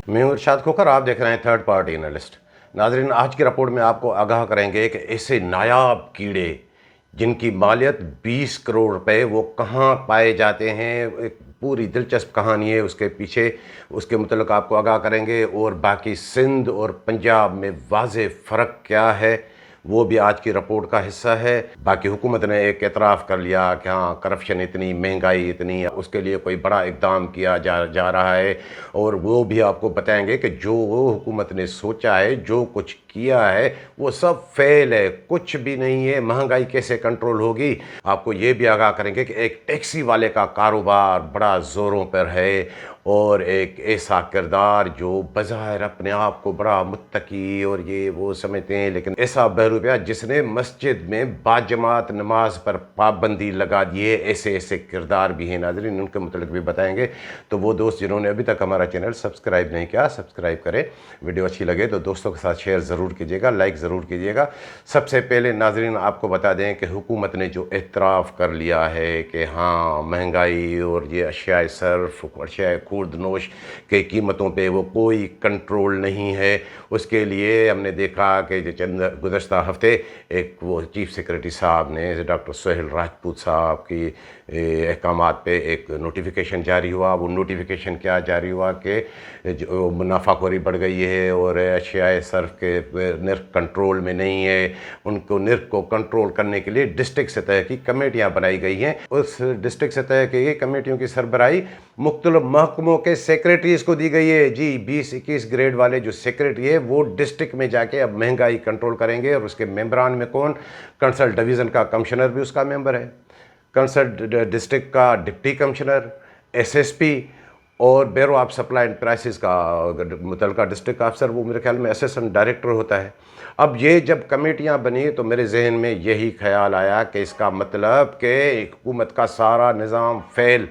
मैं हूं इरशाद खोखर, आप देख रहे हैं थर्ड पार्टी एनालिस्ट। नाजरीन, आज की रिपोर्ट में आपको आगाह करेंगे कि ऐसे नायाब कीड़े जिनकी मालियत 20 करोड़ रुपए वो कहाँ पाए जाते हैं। एक पूरी दिलचस्प कहानी है उसके पीछे, उसके मुतल्लिक़ आपको आगाह करेंगे। और बाकी सिंध और पंजाब में वाज़ेह फ़र्क क्या है वो भी आज की रिपोर्ट का हिस्सा है। बाकी हुकूमत ने एक एतराफ़ कर लिया कि हाँ, करप्शन इतनी, महंगाई इतनी, उसके लिए कोई बड़ा इक़दाम किया जा रहा है। और वो भी आपको बताएंगे कि जो वो हुकूमत ने सोचा है, जो कुछ किया है, वो सब फेल है, कुछ भी नहीं है। महंगाई कैसे कंट्रोल होगी, आपको ये भी आगाह करेंगे कि एक टैक्सी वाले का कारोबार बड़ा ज़ोरों पर है और एक ऐसा किरदार जो बज़ाहिर अपने आप को बड़ा मुत्तकी और ये वो समझते हैं, लेकिन ऐसा बहरूपिया जिसने मस्जिद में बाजमात नमाज पर पाबंदी लगा दी है। ऐसे ऐसे किरदार भी हैं नाज़रीन, उनके मुतल्लिक़ भी बताएंगे। तो वो दोस्त जिन्होंने अभी तक हमारा चैनल सब्सक्राइब नहीं किया, सब्सक्राइब करें। वीडियो अच्छी लगे तो दोस्तों के साथ शेयर ज़रूर कीजिएगा, लाइक ज़रूर कीजिएगा। सबसे पहले नाज़रीन आपको बता दें कि हुकूमत ने जो एतराफ़ कर लिया है कि हाँ, महंगाई और ये अशियाए सर्फ, अशियाए खुर्द नोश के कीमतों पे वो कोई कंट्रोल नहीं है। उसके लिए हमने देखा कि जो चंद गुज़श्ता हफ़्ते एक वो चीफ़ सेक्रेटरी साहब ने डॉक्टर सोहेल राजपूत साहब की अहकामात पे एक नोटिफिकेशन जारी हुआ। वो नोटिफिकेशन क्या जारी हुआ कि जो मुनाफाखोरी बढ़ गई है और अशियाए सर्फ के निर्ख कंट्रोल में नहीं है। उनको निर्ख को कंट्रोल करने के लिए डिस्ट्रिक्ट सतह की कमेटियाँ बनाई गई हैं। उस डिस्ट्रिक्ट सतह की कमेटियों की सरबराही मुख्तलिफ महकमों के सेक्रेटरीज़ को दी गई है। जी, 20-21 ग्रेड वाले जो सेक्रेटरी है वो डिस्ट्रिक्ट में जाके अब महंगाई कंट्रोल करेंगे। और उसके मेंबरान में कौन? कंसल्ट डिवीज़न का कमिश्नर भी उसका मेंबर है, कंसल्ट डिस्ट्रिक्ट का डिप्टी कमिश्नर, एसएसपी और bureau of supply and prices का मुतल्लिका डिस्ट्रिक्ट अफसर, वो मेरे ख्याल में असिस्टेंट डायरेक्टर होता है। अब ये जब कमेटियां बनी तो मेरे जहन में यही ख्याल आया कि इसका मतलब कि हुकूमत का सारा निज़ाम फेल।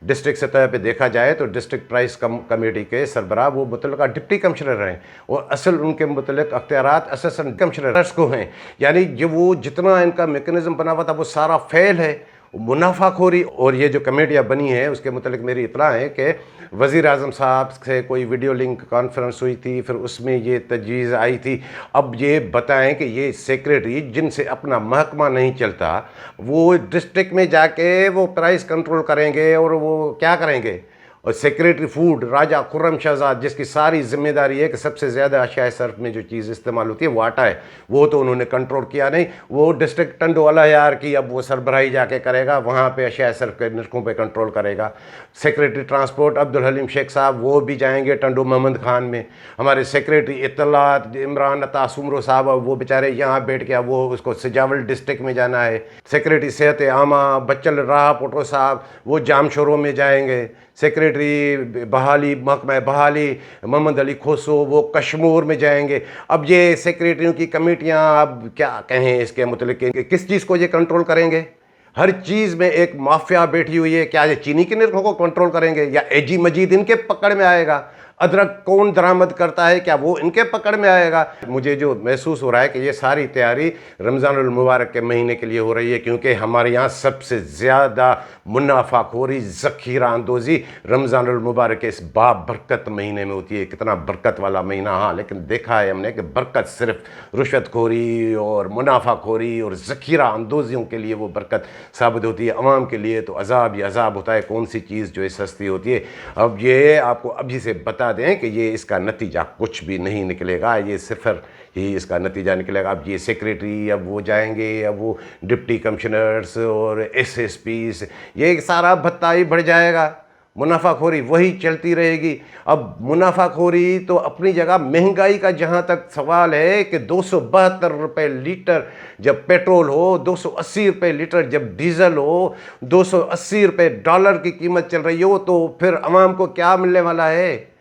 डिस्ट्रिक्ट सतह पे देखा जाए तो डिस्ट्रिक्ट प्राइस कमेटी के सरबराह वो मुतल्लिका डिप्टी कमिश्नर हैं और असल उनके मुतल्लिक अख्तियारात असिस्टेंट कमिश्नर्स को हैं। यानी जो वो जितना इनका मेकनिज़म बना हुआ था वो सारा फेल है। मुनाफाखोरी। और ये जो कमेटियाँ बनी है उसके मुतल्लिक मेरी इत्तला है कि वज़ीर आज़म साहब से कोई वीडियो लिंक कॉन्फ्रेंस हुई थी, फिर उसमें ये तजवीज़ आई थी। अब ये बताएं कि ये सेक्रेटरी जिनसे अपना महकमा नहीं चलता वो डिस्ट्रिक्ट में जाके वो प्राइस कंट्रोल करेंगे और वो क्या करेंगे। और सेक्रेटरी फूड राजा खुर्रम शहजाद, जिसकी सारी जिम्मेदारी है कि सबसे ज़्यादा अशियाए सर्फ में जो चीज़ इस्तेमाल होती है वो आटा है, वो तो उन्होंने कंट्रोल किया नहीं। वो डिस्ट्रिक्ट टंडो वाला यार की अब वो सरबराही जाके करेगा, वहाँ पे अशियाए सर्फ के निर्खों पे कंट्रोल करेगा। सेक्रेटरी ट्रांसपोर्ट अब्दुल हलीम शेख साहब वो भी जाएंगे टंडो मोहम्मद खान में। हमारे सेक्रेटरी इत्तलात इमरान अतास उमरो साहब वो बेचारे यहाँ बैठ के वो उसको सजावल डिस्ट्रिक्ट में जाना है। सेक्रेटरी सेहत आमा बच्चल राह पोटो साहब वो जामशोरों में जाएंगे। सेक्रेटरी बहाली महकमा बहाली मोहम्मद अली खोसो वो कश्मीर में जाएंगे। अब ये सेक्रेटरियों की कमेटियां अब क्या कहें इसके मुतल्लिक, किस चीज़ को ये कंट्रोल करेंगे? हर चीज़ में एक माफिया बैठी हुई है। क्या ये चीनी के निर्खों को कंट्रोल करेंगे या एजी मजीद इनके पकड़ में आएगा? अदरक कौन दरामद करता है, क्या वो इनके पकड़ में आएगा? मुझे जो महसूस हो रहा है कि ये सारी तैयारी रमज़ानुल मुबारक के महीने के लिए हो रही है, क्योंकि हमारे यहाँ सबसे ज़्यादा मुनाफाखोरी ज़ख़ीरा अंदोज़ी रमज़ानुल मुबारक के इस बाबरकत महीने में होती है। कितना बरकत वाला महीना। हाँ, लेकिन देखा है हमने कि बरकत सिर्फ रुश्वतखोरी और मुनाफाखोरी और ज़ख़ीरा अंदोज़ियों के लिए वो बरकत साबित होती है, अवाम के लिए तो अज़ाब ही अज़ाब होता है। कौन सी चीज़ जो है सस्ती होती है। अब ये आपको अभी से बता दें कि ये इसका नतीजा कुछ भी नहीं निकलेगा, ये सिफर ही इसका नतीजा निकलेगा। अब ये सेक्रेटरी अब वो जाएंगे, अब वो डिप्टी कमिश्नर्स और एसएसपीस, ये सारा भत्ता ही बढ़ जाएगा। मुनाफाखोरी वही चलती रहेगी। अब मुनाफाखोरी तो अपनी जगह, महंगाई का जहाँ तक सवाल है कि 272 रुपये लीटर जब पेट्रोल हो, 280 रुपये लीटर जब डीजल हो, 280 रुपये डॉलर की कीमत चल रही हो, तो फिर अवाम को क्या मिलने वाला है?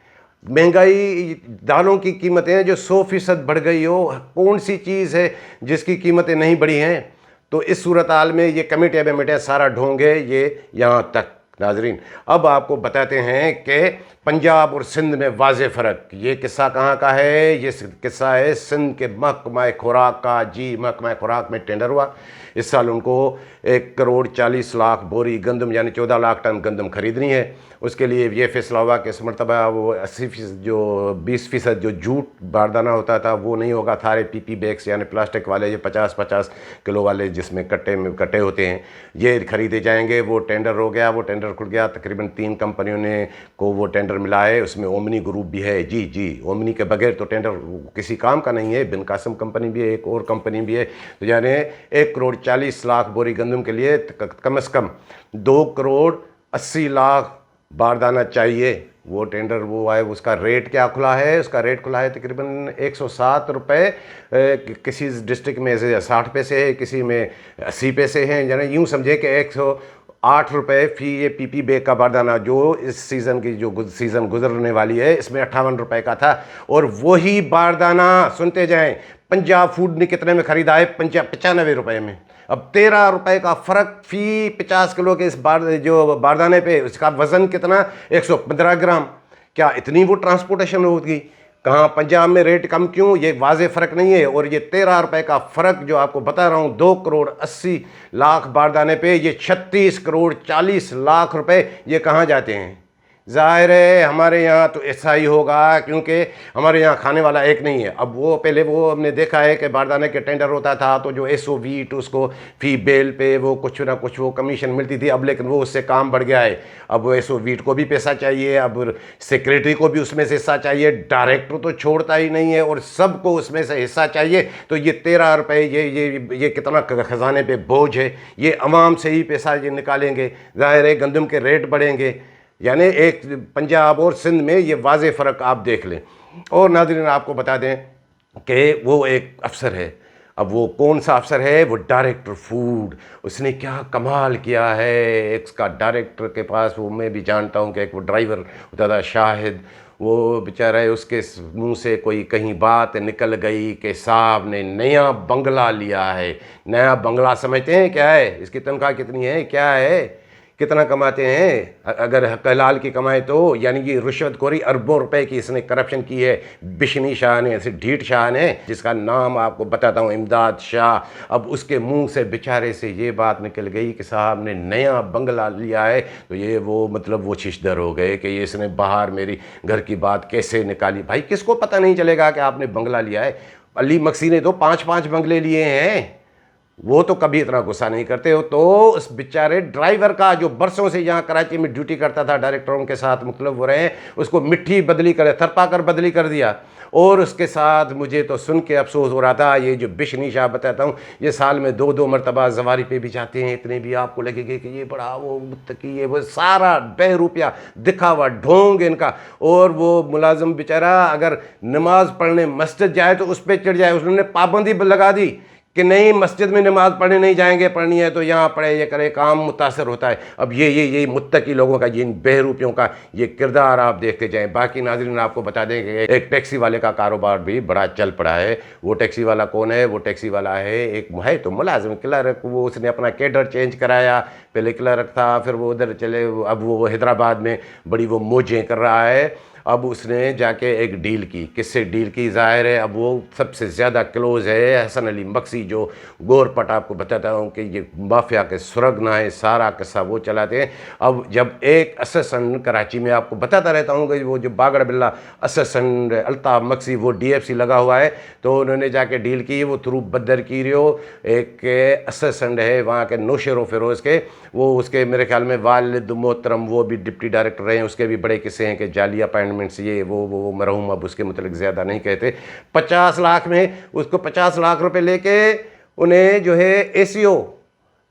महंगाई, दालों की कीमतें जो 100% बढ़ गई हो, कौन सी चीज़ है जिसकी कीमतें नहीं बढ़ी हैं? तो इस सूरत हाल में ये कमेटियाँ बेमेटियाँ सारा ढोंग है ये यहाँ तक। नाजरीन, अब आपको बताते हैं कि पंजाब और सिंध में वाज़े फ़र्क। ये किस्सा कहाँ का है? ये किस्सा है सिंध के महकमा खुराक का। जी, महकमा खुराक में टेंडर हुआ। इस साल उनको 1,40,00,000 बोरी गंदम यानी 14 लाख टन गंदम खरीदनी है। उसके लिए ये फैसला हुआ कि इस मरतबा वो 80% जो 20% जो जूट बारदाना होता था वो नहीं होगा, सारे PP बैग्स यानी प्लास्टिक वाले ये 50-50 किलो वाले जिसमें कट्टे होते हैं ये खरीदे जाएंगे। वो टेंडर हो गया, वो टेंडर खुल गया, तकरीबन 3 कंपनियों ने को वो टेंडर मिला है, उसमें ओमनी ग्रुप भी है। जी ओमनी के बगैर तो टेंडर किसी काम का नहीं है। बिन कासिम कंपनी भी है, एक और कंपनी भी है। तो यानी 1,40,00,000 बोरी गंदम के लिए कम से कम 2,80,00,000 बारदाना चाहिए। वो टेंडर वो आए, उसका रेट क्या खुला है? उसका रेट खुला है तकरीबन 107 रुपये। किसी डिस्ट्रिक्ट में 60 पैसे है, किसी में 80 पैसे हैं। यानी यूँ समझे कि 108 रुपये फ़ी ये PP बैग का बारदाना जो इस सीज़न की जो सीज़न गुजरने वाली है इसमें 58 रुपये का था। और वही बारदाना सुनते जाएं पंजाब फूड ने कितने में ख़रीदा है? 95 रुपये में। अब 13 रुपये का फ़र्क फ़ी 50 किलो के इस जो बारदाने पे, उसका वज़न कितना? 115 ग्राम। क्या इतनी वो ट्रांसपोर्टेशन होगी? कहाँ पंजाब में रेट कम क्यों? ये वाज़े फ़र्क नहीं है। और ये 13 रुपये का फ़र्क जो आपको बता रहा हूँ 2,80,00,000 बारदाने पे, ये 36,40,00,000 रुपये ये कहाँ जाते हैं? ज़ाहिर है हमारे यहाँ तो ऐसा ही होगा, क्योंकि हमारे यहाँ खाने वाला एक नहीं है। अब वो पहले वो हमने देखा है कि बारदाने के टेंडर होता था तो जो SO वीट उसको फ़ी बेल पे वो कुछ ना कुछ वो कमीशन मिलती थी। अब लेकिन वो उससे काम बढ़ गया है। अब वो SO वीट को भी पैसा चाहिए, अब सेक्रेटरी को भी उसमें से हिस्सा चाहिए, डायरेक्टर तो छोड़ता ही नहीं है और सबको उसमें से हिस्सा चाहिए। तो ये 13 रुपये ये कितना ख़जाने पे बोझ है। ये अवाम से ही पैसा ये निकालेंगे। ज़ाहिर है गंदम के रेट बढ़ेंगे। यानी एक पंजाब और सिंध में ये वाज़े फ़र्क आप देख लें। और नाज़रीन आपको बता दें कि वो एक अफसर है। अब वो कौन सा अफसर है? वो डायरेक्टर फूड। उसने क्या कमाल किया है। इसका डायरेक्टर के पास वो मैं भी जानता हूँ कि एक वो ड्राइवर होता था शाहिद, वो बेचारा है, उसके मुंह से कोई कहीं बात निकल गई कि साहब ने नया बंगला लिया है। नया बंगला समझते हैं क्या है? इसकी तनख्वाह कितनी है? क्या है? कितना कमाते हैं? अगर हलाल की कमाए तो, यानी कि रिश्वतखोरी अरबों रुपए की इसने करप्शन की है। बिशनी शाह ने, ऐसे ढीठ शाह ने, जिसका नाम आपको बताता हूँ इमदाद शाह। अब उसके मुंह से बेचारे से ये बात निकल गई कि साहब ने नया बंगला लिया है। तो ये वो मतलब वो शिशदर हो गए कि ये इसने बाहर मेरी घर की बात कैसे निकाली। भाई किसको पता नहीं चलेगा कि आपने बंगला लिया है? अली मक्सी ने तो 5-5 बंगले लिए हैं। वो तो कभी इतना गुस्सा नहीं करते हो। तो उस बेचारे ड्राइवर का जो बरसों से यहाँ कराची में ड्यूटी करता था, डायरेक्टरों के साथ मुख्तलिफ हो रहे हैं, उसको मिट्टी बदली कर थरपा कर बदली कर दिया। और उसके साथ मुझे तो सुन के अफसोस हो रहा था। ये जो बिशनी शाह बताता हूँ, ये साल में 2-2 मरतबा जवारी पे भी जाते हैं। इतने भी आपको लगेगा कि ये बड़ा वो मुत्तकी है, वो सारा बेरुपया दिखावा ढोंग इनका। और वो मुलाजिम बेचारा अगर नमाज पढ़ने मस्जिद जाए तो उस पर चढ़ जाए। उन्होंने पाबंदी लगा दी कि नहीं, मस्जिद में नमाज़ पढ़ने नहीं जाएंगे, पढ़नी है तो यहाँ पढ़े, ये करे, काम मुतासर होता है। अब ये मुत्तकी लोगों का, ये बहरूपियों का ये किरदार आप देखते जाएं। बाकी नाज़रीन आपको बता दें कि एक टैक्सी वाले का कारोबार भी बड़ा चल पड़ा है। वो टैक्सी वाला कौन है? वो टैक्सी वाला है एक है तो मुलाजिम क्लर्क। वो उसने अपना कैडर चेंज कराया, पहले क्लर्क था, फिर वो उधर चले, अब वो हैदराबाद में बड़ी वो मौजें कर रहा है। अब उसने जाके एक डील की। किससे डील की? ज़ाहिर है अब वो सबसे ज़्यादा क्लोज़ है हसन अली मक्सी, जो गोरपट आपको बताता हूँ कि ये माफिया के सुरगना है, सारा किस्सा वो चलाते हैं। अब जब एक असिस्टेंट कराची में आपको बताता रहता हूँ कि वो जो बागड़ बिल्ला असिस्टेंट अल्ताफ़ मक्सी वो DFC लगा हुआ है, तो उन्होंने जाके डील की। वो थ्रू बदर की रियो एक असिस्टेंट है वहाँ के नौशेरो फिरोज़ के, वो उसके मेरे ख्याल में वालिद मोहतरम वो भी डिप्टी डायरेक्टर रहे हैं। उसके भी बड़े किस्से हैं कि जाली अपॉइंटमेंट्स ये वो मरहूम, अब उसके मतलब ज़्यादा नहीं कहते। 50 लाख में उसको 50 लाख रुपए लेके उन्हें जो है ACO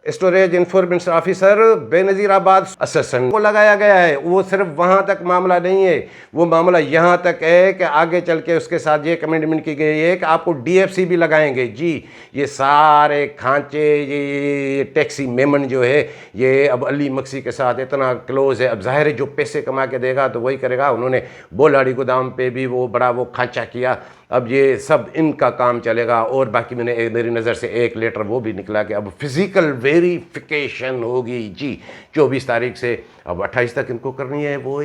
storage information officer Benazirabad assistant को लगाया गया है। वो सिर्फ वहाँ तक मामला नहीं है, वो मामला यहाँ तक है कि आगे चल के उसके साथ ये कमिटमेंट की गई है कि आपको DFC भी लगाएंगे। जी ये सारे खांचे, ये टैक्सी मेमन जो है ये अब अली मक्सी के साथ इतना क्लोज है। अब ज़ाहिर है जो पैसे कमा के देगा तो वही करेगा। उन्होंने बोलाड़ी गोदाम पे भी वो बड़ा वो खांचा किया। اب یہ سب ان کا کام چلے گا. اور باقی میری نظر سے ایک لیٹر وہ بھی نکلا کہ اب فزیکل ویریفیکیشن ہوگی جی 24 تاریخ سے. اب 28 تک ان کو کرنی ہے وہ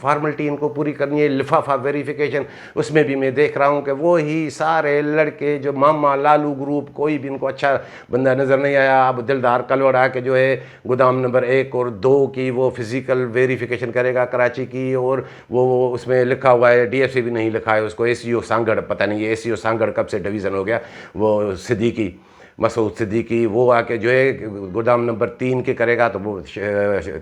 فارملٹی ان کو پوری کرنی ہے. لفافہ ویریفیکیشن اس میں بھی میں دیکھ رہا ہوں کہ وہی سارے لڑکے جو ماما لالو گروپ, کوئی بھی ان کو اچھا بندہ نظر نہیں آیا. اب دلدار کلوڑا کے جو ہے گودام نمبر 1 اور 2 کی وہ فزیکل ویریفیکیشن کرے گا کراچی کی, اور وہ اس میں لکھا ہوا ہے ڈی ایف سی بھی نہیں لکھا ہے اس کو, ACO سانگڑ, پتہ نہیں یہ ACO سانگڑ کب سے ڈویژن ہو گیا. وہ صدیقی مسعود صدیقی وہ آ کے جو ہے گودام نمبر 3 کے کرے گا, تو وہ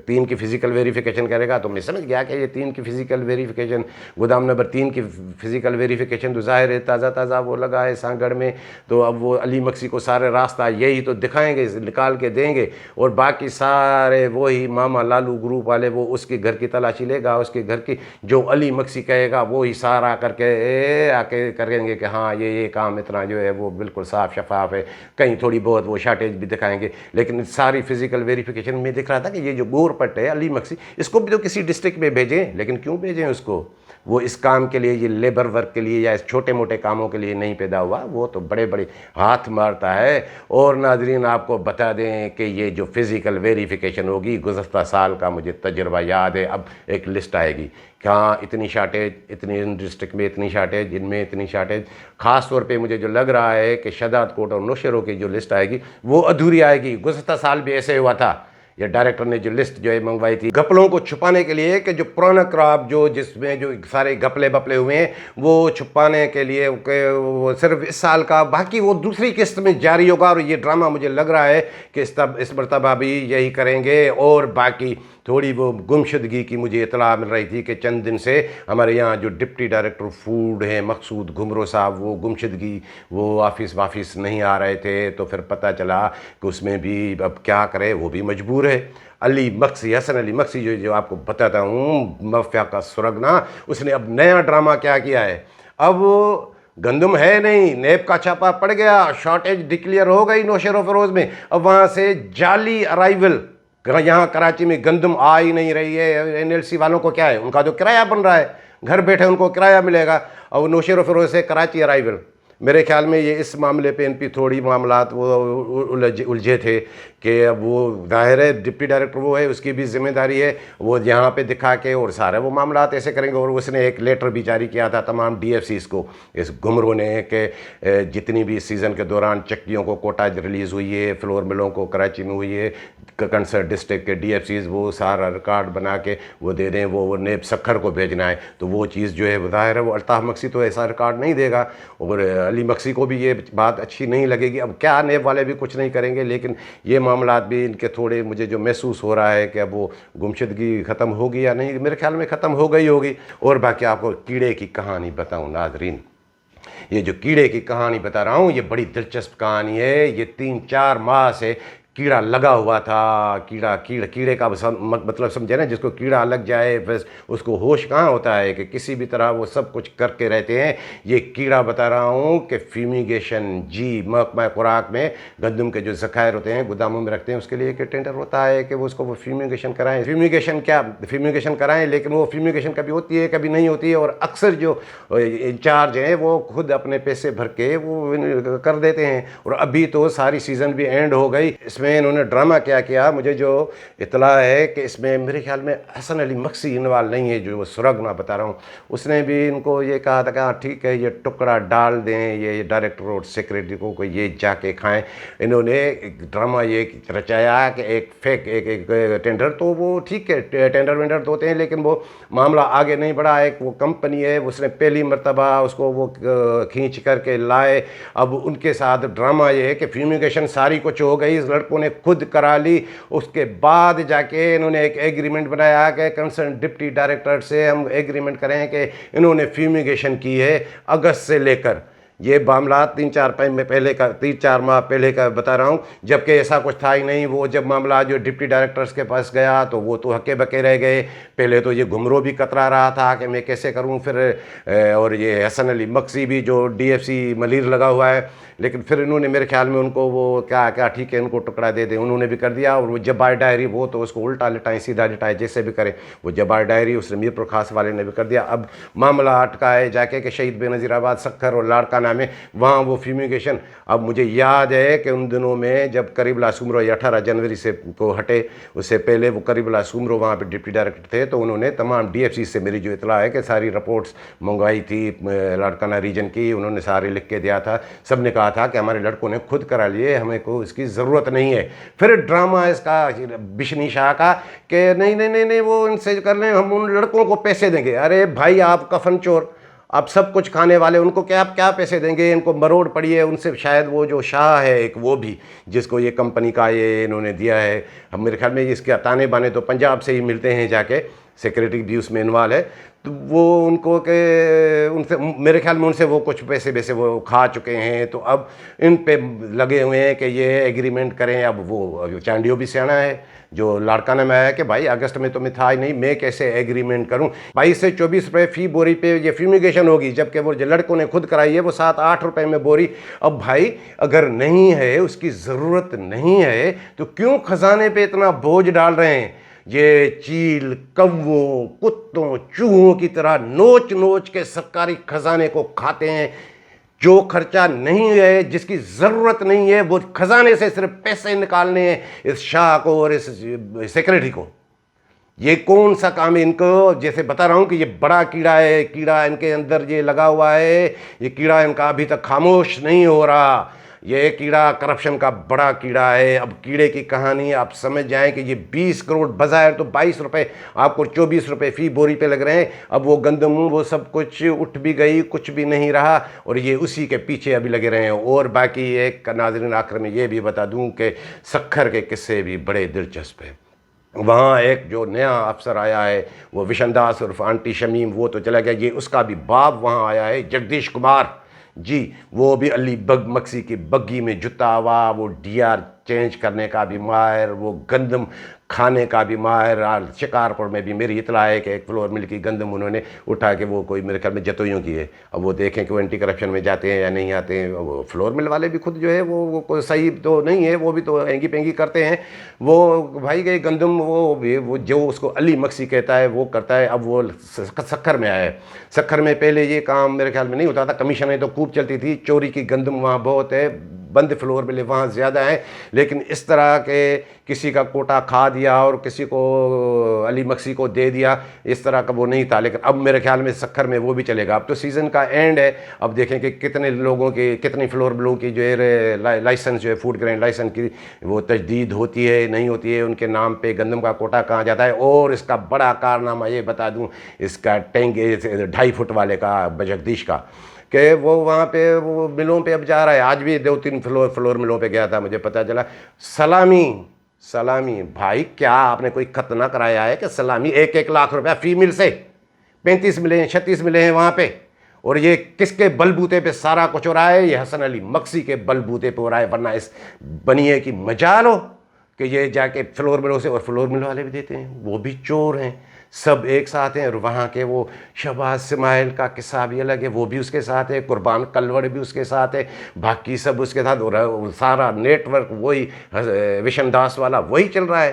3 کی فزیکل ویریفیکیشن کرے گا. تو میں سمجھ گیا کہ یہ 3 کی فزیکل ویریفیکیشن, گودام نمبر 3 کی فزیکل ویریفیکیشن تو ظاہر ہے تازہ وہ لگا ہے سانگڑ میں. تو اب وہ علی مکسی کو سارے راستہ یہی تو دکھائیں گے, نکال کے دیں گے, اور باقی سارے وہی ماما لالو گروپ والے وہ اس کے گھر کی تلاشی لے گا, اس کے گھر کی جو علی مکسی کہے گا وہی سارا کر کے آ کے کریں گے کہ ہاں یہ کام اتنا جو ہے وہ بالکل صاف شفاف ہے. کہیں تھوڑی بہت وہ شارٹیج بھی دکھائیں گے, لیکن ساری فزیکل ویریفیکیشن میں دکھ رہا تھا کہ یہ جو گور پٹ ہے علی مکسی, اس کو بھی تو کسی ڈسٹرکٹ میں بھیجیں, لیکن کیوں بھیجیں اس کو؟ وہ اس کام کے لیے, یہ لیبر ورک کے لیے یا اس چھوٹے موٹے کاموں کے لیے نہیں پیدا ہوا, وہ تو بڑے بڑے ہاتھ مارتا ہے. اور ناظرین آپ کو بتا دیں کہ یہ جو فزیکل ویریفیکیشن ہوگی, گزشتہ سال کا مجھے تجربہ یاد ہے. اب ایک لسٹ آئے گی کہاں اتنی شارٹیج, اتنی ڈسٹرکٹ میں اتنی شارٹیج, ان میں اتنی شارٹیج. خاص طور پہ مجھے جو لگ رہا ہے کہ شداد کوٹ اور نوشہروں کی جو لسٹ آئے گی وہ ادھوری آئے گی. گزشتہ سال بھی ایسے ہوا تھا. یہ ڈائریکٹر نے جو لسٹ جو ہے منگوائی تھی گپلوں کو چھپانے کے لیے, کہ جو پرانا کراپ جو جس میں جو سارے گپلے بپلے ہوئے ہیں وہ چھپانے کے لیے, کہ وہ صرف اس سال کا, باقی وہ دوسری قسط میں جاری ہوگا. اور یہ ڈرامہ مجھے لگ رہا ہے کہ اس مرتبہ بھی یہی کریں گے. اور باقی تھوڑی وہ گمشدگی کی مجھے اطلاع مل رہی تھی کہ چند دن سے ہمارے یہاں جو ڈپٹی ڈائریکٹر فوڈ ہیں مقصود گھمرو صاحب, وہ گمشدگی, وہ آفس نہیں آ رہے تھے. تو پھر پتہ چلا کہ اس میں بھی اب کیا کرے, وہ بھی مجبور ہے. علی مکسی, حسن علی مکسی جو آپ کو بتاتا ہوں مافیا کا سرگنا, اس نے اب نیا ڈرامہ کیا کیا ہے. اب گندم ہے نہیں, نیب کا چھاپا پڑ گیا, شارٹیج ڈکلیئر ہو گئی نوشہر و فیروز میں. اب وہاں سے جعلی ارائیول, یہاں کراچی میں گندم آ ہی نہیں رہی ہے. NLC والوں کو کیا ہے, ان کا جو کرایہ بن رہا ہے, گھر بیٹھے ان کو کرایہ ملے گا. اور نوشہر و فیروز سے کراچی ارائیول. میرے خیال میں یہ اس معاملے پہ ان پہ تھوڑی معاملات وہ الجھے تھے کہ اب وہ ظاہر ہے ڈپٹی ڈائریکٹر وہ ہے, اس کی بھی ذمہ داری ہے, وہ یہاں پہ دکھا کے اور سارے وہ معاملات ایسے کریں گے. اور اس نے ایک لیٹر بھی جاری کیا تھا تمام DFCs کو, اس گھمرو نے, کہ جتنی بھی سیزن کے دوران چکیوں کو کوٹا ریلیز ہوئی ہے, فلور ملوں کو کراچی میں ہوئی ہے, کنسرٹ ڈسٹرکٹ کے DFCs وہ سارا ریکارڈ بنا کے وہ دے دیں, وہ نیب سکھر کو بھیجنا ہے. تو وہ چیز جو ہے ظاہر ہے وہ الطاف مکسی تو ایسا ریکارڈ نہیں دے گا, اور علی مکسی کو بھی یہ بات اچھی نہیں لگے گی. اب کیا نیب والے بھی کچھ نہیں کریں گے, لیکن یہ معاملات بھی ان کے تھوڑے مجھے جو محسوس ہو رہا ہے کہ اب وہ گمشدگی ختم ہوگی یا نہیں, میرے خیال میں ختم ہو گئی ہوگی. اور باقی آپ کو کیڑے کی کہانی بتاؤں ناظرین, یہ جو کیڑے کی کہانی بتا رہا ہوں یہ بڑی دلچسپ کہانی ہے. یہ 3-4 ماہ سے کیڑا لگا ہوا تھا. کیڑے کا مطلب سمجھے نا, جس کو کیڑا لگ جائے بس اس کو ہوش کہاں ہوتا ہے, کہ کسی بھی طرح وہ سب کچھ کر کے رہتے ہیں. یہ کیڑا بتا رہا ہوں کہ فیومیگیشن, جی محکمہ خوراک میں گندم کے جو ذخائر ہوتے ہیں گوداموں میں رکھتے ہیں, اس کے لیے ایک ٹینڈر ہوتا ہے کہ وہ اس کو وہ فیومیگیشن کرائیں. فیومیگیشن کرائیں, لیکن وہ فیومیگیشن کبھی ہوتی ہے کبھی نہیں ہوتی ہے. اور اکثر جو انچارج ہیں وہ خود اپنے پیسے بھر کے وہ کر دیتے ہیں. اور ابھی تو ساری سیزن بھی اینڈ ہو گئی. اس میں انہوں نے ڈرامہ کیا, مجھے جو اطلاع ہے کہ اس میں میرے خیال میں حسن علی مکسی انوالو نہیں ہے, جو وہ سرگنا بتا رہا ہوں. اس نے بھی ان کو یہ کہا تھا کہ ہاں ٹھیک ہے یہ ٹکڑا ڈال دیں, یہ ڈائریکٹر اور سیکریٹری کو یہ جا کے کھائیں. انہوں نے ایک ڈرامہ یہ رچایا کہ ایک فیک ایک ٹینڈر, تو وہ ٹھیک ہے ٹینڈر وینڈر ہوتے ہیں, لیکن وہ معاملہ آگے نہیں بڑھا. ایک وہ کمپنی ہے, اس نے پہلی مرتبہ اس کو وہ کھینچ کر کے لائے. اب ان کے ساتھ ڈرامہ یہ ہے کہ فیومیگیشن ساری کچھ ہو گئی, لڑکوں نے خود کرا لی. اس کے بعد جا کے انہوں نے ایک ایگریمنٹ بنایا کہ کنسرن ڈپٹی ڈائریکٹر سے ہم ایگریمنٹ کریں کہ انہوں نے فیومیگیشن کی ہے اگست سے لے کر. یہ معاملات 3-4 ماہ پہلے کا بتا رہا ہوں، جبکہ ایسا کچھ تھا ہی نہیں۔ وہ جب معاملات جو ڈپٹی ڈائریکٹرز کے پاس گیا تو وہ تو ہکے بکے رہ گئے۔ پہلے تو یہ گھمرو بھی کترا رہا تھا کہ میں کیسے کروں، پھر اور یہ حسن علی مکسی بھی جو ڈی ایف سی ملیر لگا ہوا ہے، لیکن پھر انہوں نے میرے خیال میں ان کو وہ کیا ٹھیک ہے ان کو ٹکڑا دے دیں، انہوں نے بھی کر دیا۔ اور وہ جبار ڈائری وہ تو اس کو الٹا لٹائیں سیدھا لٹائیں جیسے بھی کریں، وہ جبار ڈائری اس نے میر پر خاص والے نے بھی کر دیا۔ اب معاملہ اٹکا ہے جا کے کہ شہید بے نظیر آباد سکھر اور لاڑکانہ میں وہاں وہ فیومیگیشن۔ اب مجھے یاد ہے کہ ان دنوں میں جب قریب اللہ سومرو 18 جنوری سے کو ہٹے، اس سے پہلے وہ قریب اللہ سومرو وہاں پہ ڈپٹی ڈائریکٹر تھے، تو انہوں نے تمام ڈی ایف سی سے میری جو اطلاع ہے کہ ساری رپورٹس منگوائی تھی لاڑکانہ ریجن کی، انہوں نے سارے لکھ کے دیا تھا۔ سب نے کہا تھا کہ ہمارے لڑکوں نے خود کرا لیے، ہمیں کو اس کی ضرورت نہیں ہے۔ پھر ڈرامہ اس کا بشنی شاہ کا کہ نہیں وہ ان سے کر لیں، ہم ان لڑکوں کو پیسے دیں گے۔ ارے بھائی آپ کفن چور، آپ سب کچھ کھانے والے، ان کو آپ کیا پیسے دیں گے؟ ان کو مروڑ پڑی ہے ان سے، شاید وہ جو شاہ ہے ایک وہ بھی جس کو یہ کمپنی کا یہ انہوں نے دیا ہے، ہم میرے خیال میں اس کے تانے بانے تو پنجاب سے ہی ملتے ہیں جا کے، سیکریٹری بھی اس میں انوالو ہے، تو وہ ان کو کہ ان سے میرے خیال میں ان سے وہ کچھ پیسے وہ کھا چکے ہیں، تو اب ان پہ لگے ہوئے ہیں کہ یہ ایگریمنٹ کریں۔ اب وہ چانڈیو بھی سیانا ہے جو لاڑکانہ میں آیا کہ بھائی اگست میں تو میں تھا ہی نہیں، میں کیسے ایگریمنٹ کروں؟ 22 سے 24 روپے فی بوری پہ یہ فیومیگیشن ہوگی، جبکہ وہ جو لڑکوں نے خود کرائی ہے وہ 7-8 روپے میں بوری۔ اب بھائی اگر نہیں ہے، اس کی ضرورت نہیں ہے، تو کیوں خزانے پہ اتنا بوجھ ڈال رہے ہیں؟ یہ چیل کووں کتوں چوہوں کی طرح نوچ نوچ کے سرکاری خزانے کو کھاتے ہیں۔ جو خرچہ نہیں ہے، جس کی ضرورت نہیں ہے، وہ خزانے سے صرف پیسے نکالنے ہیں اس شاہ کو اور اس سیکریٹری کو۔ یہ کون سا کام ہے ان کو؟ جیسے بتا رہا ہوں کہ یہ بڑا کیڑا ہے، کیڑا ان کے اندر یہ لگا ہوا ہے، یہ کیڑا ان کا ابھی تک خاموش نہیں ہو رہا۔ یہ کیڑا کرپشن کا بڑا کیڑا ہے۔ اب کیڑے کی کہانی آپ سمجھ جائیں کہ یہ 20 کروڑ بظاہر تو 22 روپے، آپ کو 24 روپے فی بوری پہ لگ رہے ہیں۔ اب وہ گندم وہ سب کچھ اٹھ بھی گئی، کچھ بھی نہیں رہا، اور یہ اسی کے پیچھے ابھی لگے رہے ہیں۔ اور باقی ایک ناظرین آخر میں یہ بھی بتا دوں کہ سکھر کے قصے بھی بڑے دلچسپ ہیں۔ وہاں ایک جو نیا افسر آیا ہے وہ وشن داس عرف آنٹی شمیم، وہ تو چلا گیا، یہ اس کا بھی باپ وہاں آیا ہے جگدیش کمار جی، وہ بھی علی مکسی کی بگی میں جتا ہوا، وہ ڈی آر چینج کرنے کا بھی ماہر، وہ گندم کھانے کا بھی ماہر۔ شکارپور میں بھی میری اطلاع ہے کہ ایک فلور مل کی گندم انہوں نے اٹھا کے وہ کوئی میرے خیال میں جتوئیوں کی ہے۔ اب وہ دیکھیں کہ وہ اینٹی کرپشن میں جاتے ہیں یا نہیں آتے ہیں۔ وہ فلور مل والے بھی خود جو ہے وہ کوئی صحیح تو نہیں ہے، وہ بھی تو اینگی پینگی کرتے ہیں۔ وہ بھائی کہ گندم وہ جو اس کو علی مکسی کہتا ہے وہ کرتا ہے۔ اب وہ سکھر میں آیا ہے۔ سکھر میں پہلے یہ کام میرے خیال میں نہیں ہوتا تھا، کمیشنیں تو خوب چلتی تھی، چوری کی گندم وہاں بہت ہے، بند فلور ملے وہاں زیادہ ہیں، لیکن اس طرح کے کسی کا کوٹا کھا دیا اور کسی کو علی مکسی کو دے دیا، اس طرح کا وہ نہیں تھا۔ لیکن اب میرے خیال میں سکھر میں وہ بھی چلے گا۔ اب تو سیزن کا اینڈ ہے، اب دیکھیں کہ کتنے لوگوں کی، کتنی فلور ملوں کی جو ہے لائسنس جو ہے فوڈ گرین لائسنس کی وہ تجدید ہوتی ہے نہیں ہوتی ہے، ان کے نام پہ گندم کا کوٹا کہاں جاتا ہے۔ اور اس کا بڑا کارنامہ یہ بتا دوں، اس کا ٹینک 2.5 فٹ والے کا جگدیش کا، کہ وہ وہاں پہ وہ ملوں پہ اب جا رہا ہے۔ آج بھی 2-3 فلور ملوں پہ گیا تھا، مجھے پتہ چلا سلامی بھائی کیا آپ نے کوئی خط نہ کرایا ہے کہ سلامی 1 لاکھ روپیہ فی مل سے 35 ملے ہیں 36 ملے ہیں وہاں پہ، اور یہ کس کے بلبوتے پہ سارا کچھ ہو رہا ہے؟ یہ حسن علی مکسی کے بلبوتے پہ ہو رہا ہے، ورنہ اس بنیے کی مجال ہو کہ یہ جا کے فلور ملوں سے، اور فلور مل والے بھی دیتے ہیں، وہ بھی چور ہیں، سب ایک ساتھ ہیں۔ اور وہاں کے وہ شہباز سماعیل کا قصہ بھی الگ ہے، وہ بھی اس کے ساتھ ہے، قربان کلوڑ بھی اس کے ساتھ ہے، باقی سب اس کے ساتھ، اور سارا نیٹ ورک وہی وشن داس والا وہی چل رہا ہے۔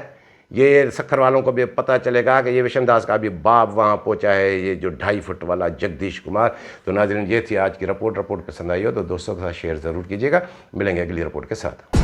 یہ سکھر والوں کو بھی پتہ چلے گا کہ یہ وشن داس کا بھی باپ وہاں پہنچا ہے، یہ جو 2.5 فٹ والا جگدیش کمار۔ تو ناظرین یہ تھی آج کی رپورٹ پسند آئی ہو تو دوستوں کے ساتھ شیئر ضرور کیجیے گا۔ ملیں گے اگلی رپورٹ کے ساتھ۔